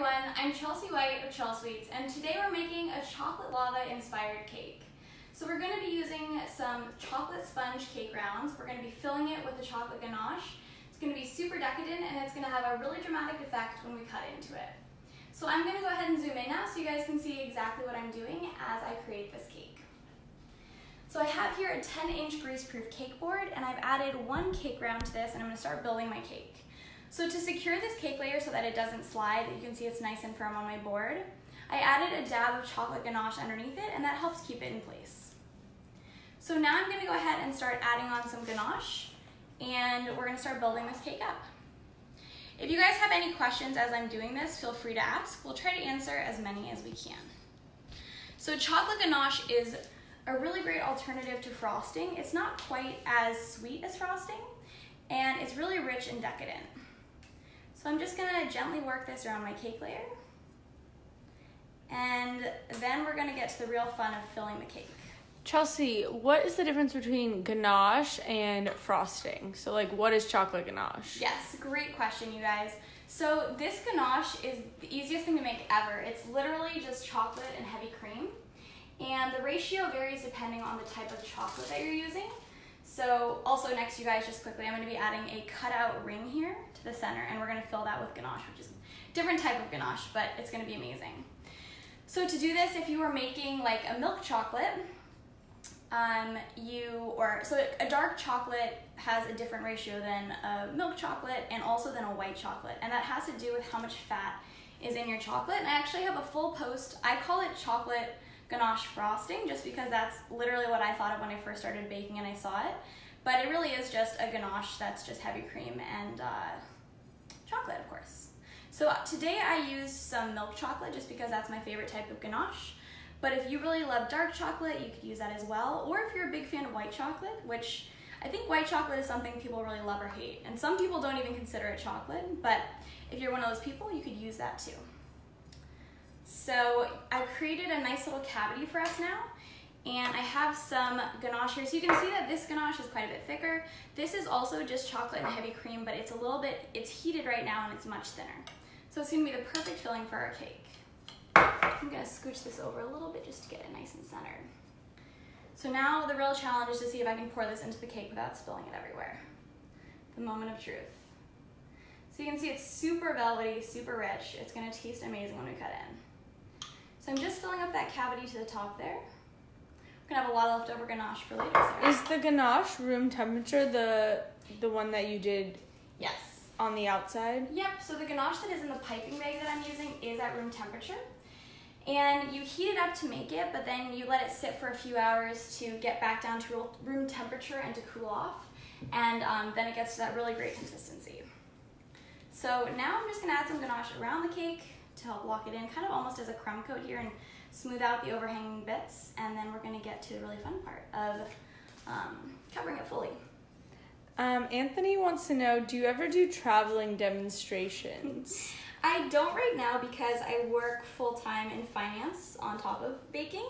everyone, I'm Chelsea White of Chelsweets, and today we're making a chocolate lava inspired cake. So we're going to be using some chocolate sponge cake rounds. We're going to be filling it with a chocolate ganache. It's going to be super decadent and it's going to have a really dramatic effect when we cut into it. So I'm going to go ahead and zoom in now so you guys can see exactly what I'm doing as I create this cake. So I have here a 10-inch grease-proof cake board, and I've added one cake round to this, and I'm going to start building my cake. So to secure this cake layer so that it doesn't slide, you can see it's nice and firm on my board, I added a dab of chocolate ganache underneath it, and that helps keep it in place. So now I'm going to go ahead and start adding on some ganache, and we're going to start building this cake up. If you guys have any questions as I'm doing this, feel free to ask. We'll try to answer as many as we can. So chocolate ganache is a really great alternative to frosting. It's not quite as sweet as frosting, and it's really rich and decadent. So I'm just gonna gently work this around my cake layer, and then we're gonna get to the real fun of filling the cake. Chelsea, what is the difference between ganache and frosting? So like, what is chocolate ganache? Yes, great question, you guys. So this ganache is the easiest thing to make ever. It's literally just chocolate and heavy cream. And the ratio varies depending on the type of chocolate that you're using. So also next, you guys, just quickly, I'm going to be adding a cutout ring here to the center, and we're going to fill that with ganache, which is a different type of ganache, but it's going to be amazing. So to do this, if you were making like a milk chocolate, so a dark chocolate has a different ratio than a milk chocolate and also than a white chocolate, and that has to do with how much fat is in your chocolate. And I actually have a full post. I call it chocolate ganache frosting just because that's literally what I thought of when I first started baking and I saw it, but it really is just a ganache that's just heavy cream and chocolate, of course. So today I used some milk chocolate just because that's my favorite type of ganache, but if you really love dark chocolate, you could use that as well, or if you're a big fan of white chocolate, which I think white chocolate is something people really love or hate, and some people don't even consider it chocolate, but if you're one of those people, you could use that too. So I've created a nice little cavity for us now, and I have some ganache here. So you can see that this ganache is quite a bit thicker. This is also just chocolate and heavy cream, but it's heated right now and it's much thinner. So it's gonna be the perfect filling for our cake. I'm gonna scooch this over a little bit just to get it nice and centered. So now the real challenge is to see if I can pour this into the cake without spilling it everywhere. The moment of truth. So you can see it's super velvety, super rich. It's gonna taste amazing when we cut in. So I'm just filling up that cavity to the top there. We're gonna have a lot of leftover ganache for later. Sarah. Is the ganache room temperature the one that you did? Yes. On the outside? Yep, so the ganache that is in the piping bag that I'm using is at room temperature. And you heat it up to make it, but then you let it sit for a few hours to get back down to room temperature and to cool off. And then it gets to that really great consistency. So now I'm just gonna add some ganache around the cake to help lock it in, kind of almost as a crumb coat here, and smooth out the overhanging bits, and then we're going to get to the really fun part of covering it fully. Anthony wants to know, do you ever do traveling demonstrations? I don't right now because I work full-time in finance on top of baking,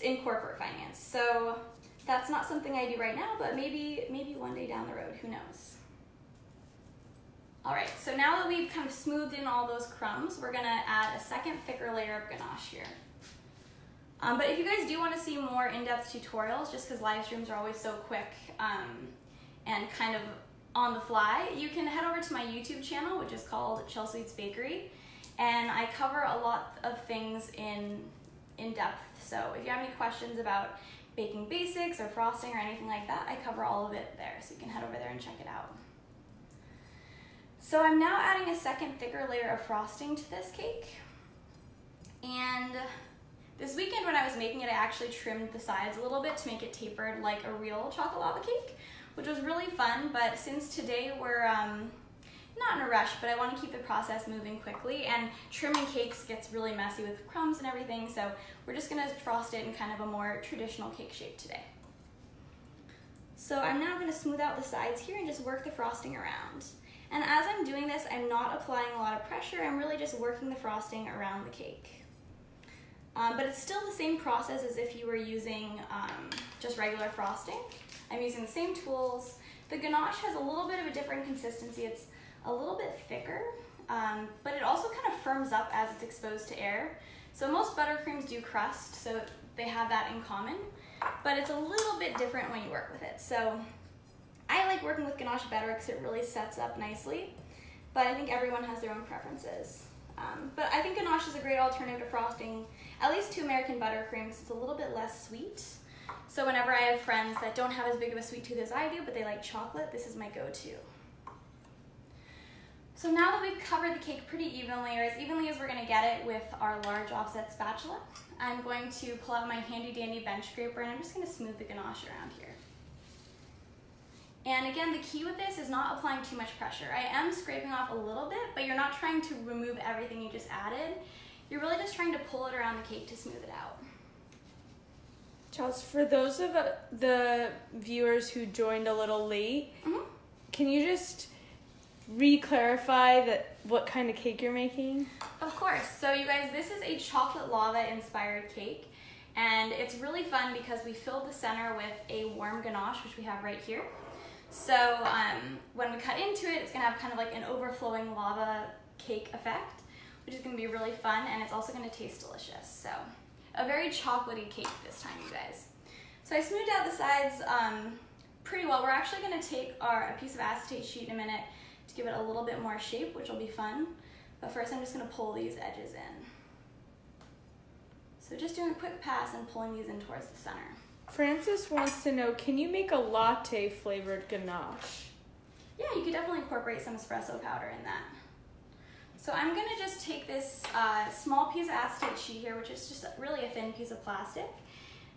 in corporate finance, so that's not something I do right now, but maybe one day down the road, who knows. All right, so now that we've kind of smoothed in all those crumbs, we're gonna add a second thicker layer of ganache here. But if you guys do wanna see more in-depth tutorials, just because live streams are always so quick and kind of on the fly, you can head over to my YouTube channel, which is called Chelsweets Bakery, and I cover a lot of things in depth. So if you have any questions about baking basics or frosting or anything like that, I cover all of it there, so you can head over there and check it out. So I'm now adding a second thicker layer of frosting to this cake. And this weekend when I was making it, I actually trimmed the sides a little bit to make it tapered like a real chocolate lava cake, which was really fun. But since today we're not in a rush, but I want to keep the process moving quickly, and trimming cakes gets really messy with crumbs and everything, so we're just gonna frost it in kind of a more traditional cake shape today. So I'm now gonna smooth out the sides here and just work the frosting around. And as I'm doing this, I'm not applying a lot of pressure. I'm really just working the frosting around the cake. But it's still the same process as if you were using just regular frosting. I'm using the same tools. The ganache has a little bit of a different consistency. It's a little bit thicker, but it also kind of firms up as it's exposed to air. So most buttercreams do crust, so they have that in common, but it's a little bit different when you work with it. So I like working with ganache better because it really sets up nicely, but I think everyone has their own preferences. But I think ganache is a great alternative to frosting, at least to American buttercream, because it's a little bit less sweet. So whenever I have friends that don't have as big of a sweet tooth as I do, but they like chocolate, this is my go-to. So now that we've covered the cake pretty evenly, or as evenly as we're gonna get it with our large offset spatula, I'm going to pull out my handy dandy bench scraper and I'm just gonna smooth the ganache around here. And again, the key with this is not applying too much pressure. I am scraping off a little bit, but you're not trying to remove everything you just added. You're really just trying to pull it around the cake to smooth it out. Chelsea, for those of the viewers who joined a little late, can you just re-clarify that what kind of cake you're making? Of course. So you guys, this is a chocolate lava inspired cake, and it's really fun because we filled the center with a warm ganache, which we have right here. So when we cut into it, it's gonna have kind of like an overflowing lava cake effect, which is gonna be really fun, and it's also gonna taste delicious. So a very chocolatey cake this time, you guys. So I smoothed out the sides pretty well. We're actually gonna take a piece of acetate sheet in a minute to give it a little bit more shape, which will be fun. But first I'm just gonna pull these edges in. So just doing a quick pass and pulling these in towards the center. Francis wants to know, can you make a latte flavored ganache? Yeah, you could definitely incorporate some espresso powder in that. So I'm gonna just take this small piece of acetate sheet here, which is just really a thin piece of plastic,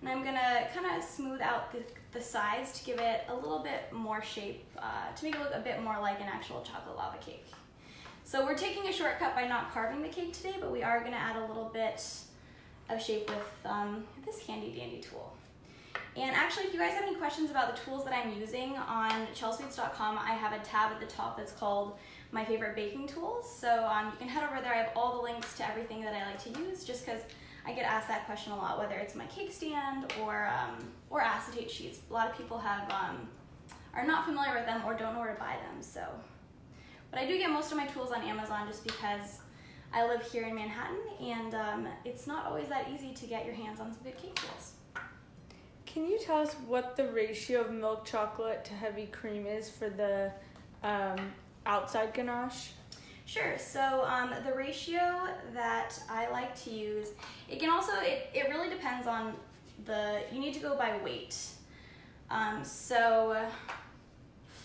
and I'm gonna kind of smooth out the sides to give it a little bit more shape, to make it look a bit more like an actual chocolate lava cake. So we're taking a shortcut by not carving the cake today, but we are gonna add a little bit of shape with this handy dandy tool. And actually, if you guys have any questions about the tools that I'm using on Chelsweets.com, I have a tab at the top that's called My Favorite Baking Tools. So you can head over there. I have all the links to everything that I like to use, just because I get asked that question a lot, whether it's my cake stand or acetate sheets. A lot of people are not familiar with them or don't know where to buy them. So, but I do get most of my tools on Amazon just because I live here in Manhattan, and it's not always that easy to get your hands on some good cake tools. Can you tell us what the ratio of milk chocolate to heavy cream is for the outside ganache? Sure. So the ratio that I like to use, it can also, it really depends on you need to go by weight. So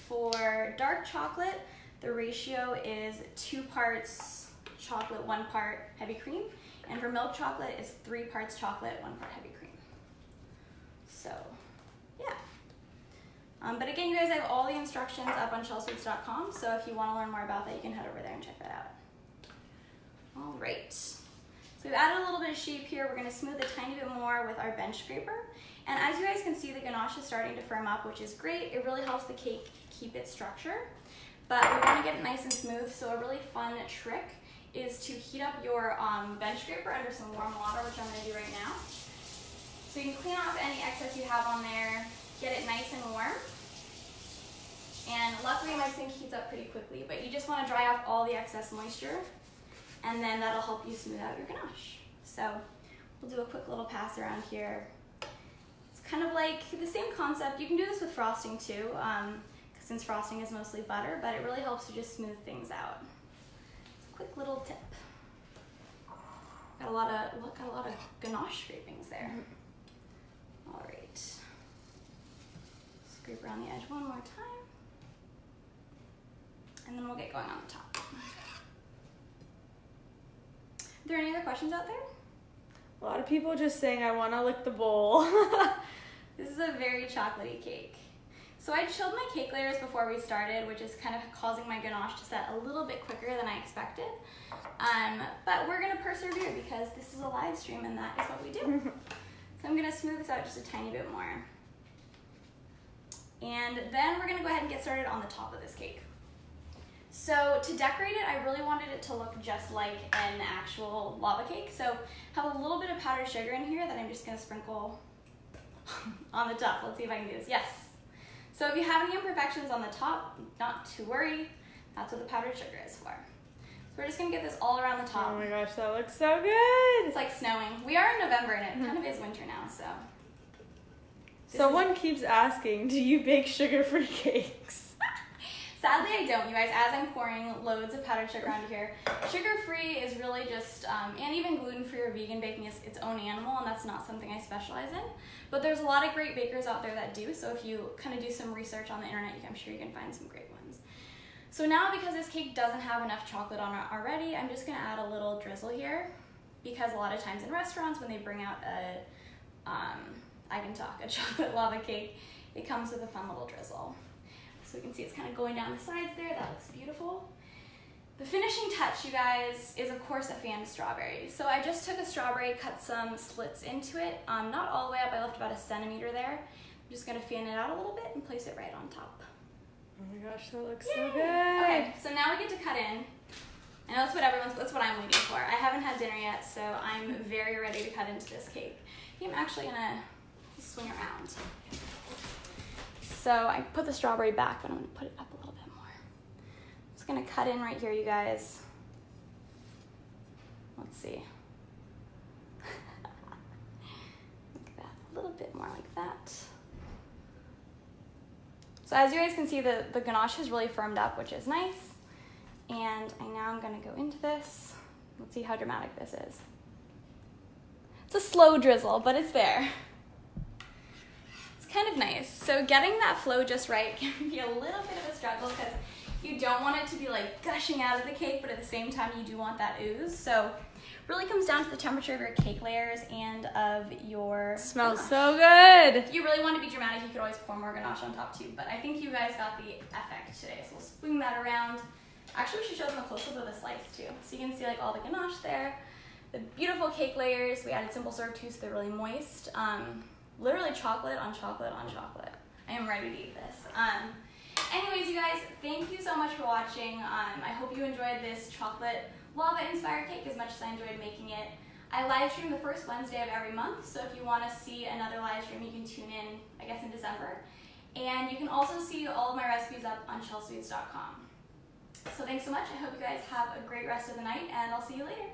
for dark chocolate, the ratio is 2 parts chocolate, 1 part heavy cream. And for milk chocolate, it's 3 parts chocolate, 1 part heavy cream. So, yeah. But again, you guys, I have all the instructions up on Chelsweets.com, so if you want to learn more about that, you can head over there and check that out. All right. So we've added a little bit of shape here. We're going to smooth a tiny bit more with our bench scraper. And as you guys can see, the ganache is starting to firm up, which is great. It really helps the cake keep its structure. But we want to get it nice and smooth, so a really fun trick is to heat up your bench scraper under some warm water, which I'm going to do right now. So you can clean off any excess you have on there, get it nice and warm. And luckily my sink heats up pretty quickly, but you just want to dry off all the excess moisture, and then that'll help you smooth out your ganache. So we'll do a quick little pass around here. It's kind of like the same concept. You can do this with frosting too, since frosting is mostly butter, but it really helps to just smooth things out. It's a quick little tip. Got a lot of ganache scrapings there. All right, scrape around the edge one more time, and then we'll get going on the top. Are there any other questions out there? A lot of people just saying, I want to lick the bowl. This is a very chocolatey cake. So I chilled my cake layers before we started, which is kind of causing my ganache to set a little bit quicker than I expected. But we're gonna persevere because this is a live stream and that is what we do. So I'm gonna smooth this out just a tiny bit more. And then we're gonna go ahead and get started on the top of this cake. So to decorate it, I really wanted it to look just like an actual lava cake. So have a little bit of powdered sugar in here that I'm just gonna sprinkle on the top. Let's see if I can do this. Yes. So if you have any imperfections on the top, not to worry, that's what the powdered sugar is for. So We're just gonna get this all around the top. Oh my gosh, that looks so good. It's like snowing. We are in November and it kind of is winter now, so. Someone keeps asking, do you bake sugar-free cakes? Sadly, I don't, you guys. As I'm pouring loads of powdered sugar onto here, sugar-free is really just, and even gluten-free or vegan baking is its own animal, and that's not something I specialize in. But there's a lot of great bakers out there that do, so if you kind of do some research on the internet, I'm sure you can find some great ones. So now, because this cake doesn't have enough chocolate on it already, I'm just gonna add a little drizzle here, because a lot of times in restaurants, when they bring out a chocolate lava cake, it comes with a fun little drizzle. So you can see it's kind of going down the sides there. That looks beautiful. The finishing touch, you guys, is of course a fanned strawberry. So I just took a strawberry, cut some slits into it. Not all the way up, I left about 1 centimeter there. I'm just gonna fan it out a little bit and place it right on top. Oh my gosh, that looks so good. Okay, so now we get to cut in. I know that's what I'm waiting for. I haven't had dinner yet, so I'm very ready to cut into this cake. I think I'm actually gonna swing around. So I put the strawberry back, but I'm gonna put it up a little bit more. I'm just gonna cut in right here, you guys. Let's see. Like that, a little bit more like that. So as you guys can see, the ganache has really firmed up, which is nice. And I'm gonna go into this. Let's see how dramatic this is. It's a slow drizzle, but it's there. Kind of nice. So getting that flow just right can be a little bit of a struggle because you don't want it to be like gushing out of the cake, but at the same time you do want that ooze. So it really comes down to the temperature of your cake layers and of your Smells ganache. so good. If you really want to be dramatic, you could always pour more ganache on top too, but I think you guys got the effect today. So we'll swing that around. Actually, we should show them a close-up of the slice too. So you can see like all the ganache there, the beautiful cake layers. We added simple syrup too, so they're really moist. Literally chocolate on chocolate on chocolate. I am ready to eat this. Anyways, you guys, thank you so much for watching. I hope you enjoyed this chocolate lava-inspired cake as much as I enjoyed making it. I live stream the first Wednesday of every month, so if you want to see another live stream, you can tune in, I guess, in December. And you can also see all of my recipes up on Chelsweets.com. So thanks so much. I hope you guys have a great rest of the night, and I'll see you later.